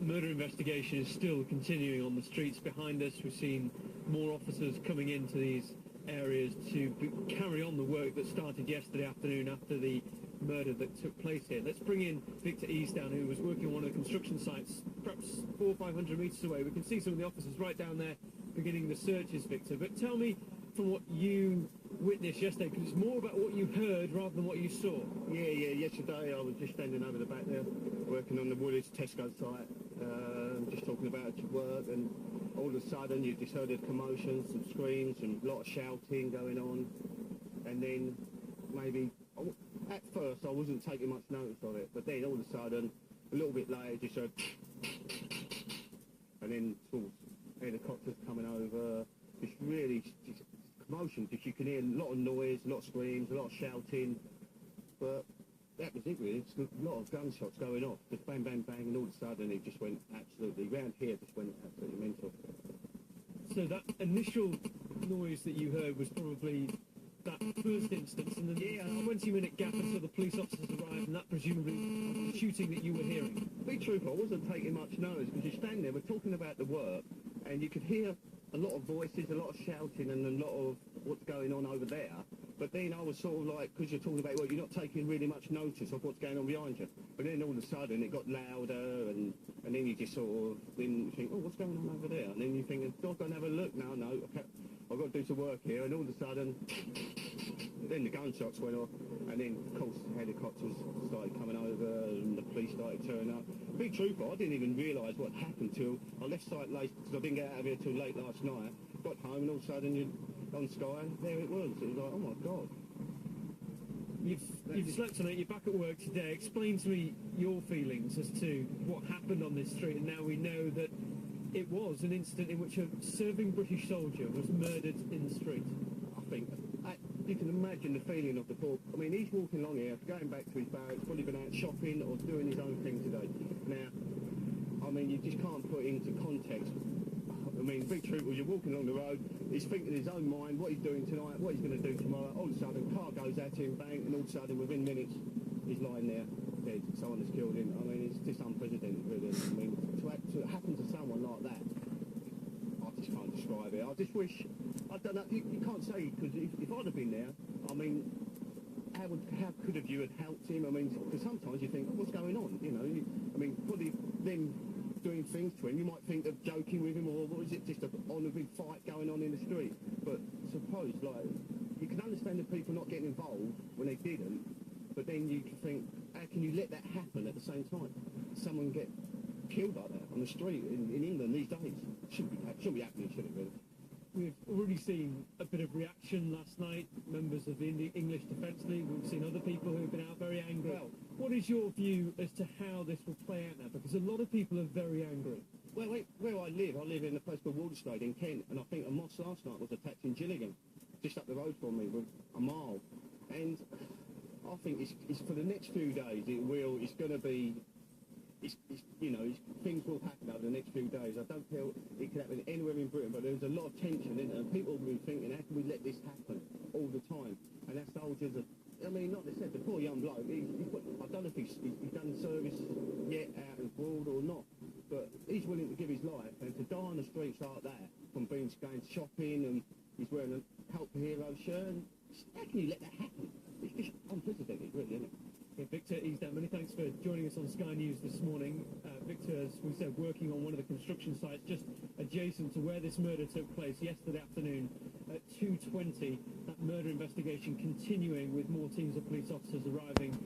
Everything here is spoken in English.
murder investigation is still continuing on the streets behind us. We've seen more officers coming into these areas to carry on the work that started yesterday afternoon after the murder that took place here. Let's bring in Victor Easdown, who was working on one of the construction sites, perhaps 400 or 500 metres away. We can see some of the officers right down there beginning the searches, Victor. But tell me, from what you witnessed yesterday, because it's more about what you heard rather than what you saw. Yeah, yesterday I was just standing over the back there, working on the Woolwich Tesco site, just talking about work, and all of a sudden you just heard a commotion, some screams, and a lot of shouting going on, and then maybe, at first I wasn't taking much notice of it, but then all of a sudden, a little bit later, just heard, and then sort of helicopters coming over, just really, just commotion, just you can hear a lot of noise, a lot of screams, a lot of shouting, but that was it really. It's a lot of gunshots going off, just bang, bang, bang, and all of a sudden it just went absolutely, round here just went absolutely mental. So that initial noise that you heard was probably that first instance, and then a 20-minute gap until the police officers arrived, and that presumably was the shooting that you were hearing. To be truthful, I wasn't taking much notice, because you stand there, we're talking about the work, and you could hear a lot of voices, a lot of shouting, and a lot of what's going on over there. But then I was sort of like, because you're talking about, well, you're not taking really much notice of what's going on behind you. But then all of a sudden it got louder, and then you just sort of, then you think, oh, what's going on over there? And then you think, oh, I've got to have a look. No, okay, I've got to do some work here. And all of a sudden, then the gunshots went off, and then, of course, helicopters started coming over, and the police started turning up. To be truthful, I didn't even realise what happened till I left site late, because I didn't get out of here till late last night. Got home, and all of a sudden, you're on Sky, and there it was. It was like, oh my God. You've slept on it, you're back at work today. Explain to me your feelings as to what happened on this street, and now we know that it was an incident in which a serving British soldier was murdered in the street. I think you can imagine the feeling of the poor. I mean, he's walking along here, going back to his barracks, probably been out shopping or doing his own thing today. Now, I mean, you just can't put it into context. I mean, big truth was, you're walking along the road, he's thinking in his own mind what he's doing tonight, what he's going to do tomorrow. All of a sudden, car goes at him, bang, and all of a sudden, within minutes, he's lying there, dead. Someone has killed him. I mean, it's just unprecedented, really. I mean, to happen to someone like that, I just can't describe it. I just wish, I don't know, you can't say, because if I'd have been there, I mean, how could have you have helped him? I mean, because sometimes you think, oh, what's going on? You know, I mean, probably them doing things to him, you might think of joking with him, or what is it, just on a big fight going on in the street. But suppose, like, you can understand the people not getting involved when they didn't, but then you can think, how can you let that happen at the same time? Someone get killed like that on the street in England these days. Shouldn't be happening, should it really? We've already seen a bit of reaction last night, members of the English Defence League. We've seen other people who've been out very angry. Well, what is your view as to how this will play out now? Because a lot of people are very angry. Well, where I live in a place called Woolwich in Kent, and I think a mosque last night was attacked in Gillingham, just up the road from me, with a mile. And I think it's for the next few days, it's going to be, you know, things will happen over the next few days. I don't feel it could happen anywhere in Britain, but there's a lot of tension in it, and people have been thinking, how can we let this happen all the time? And that soldiers are, I mean, like they said, the poor young bloke, I don't know if he's done service yet out and abroad or not, but he's willing to give his life, and to die on the streets like that, from going shopping, and he's wearing a Help Hero shirt, and how can you let that happen? It's just unprecedented, really, isn't it? Yeah, Victor Easdown, many thanks for joining us on Sky News this morning. Victor, as we said, working on one of the construction sites just adjacent to where this murder took place yesterday afternoon at 2:20. That murder investigation continuing with more teams of police officers arriving.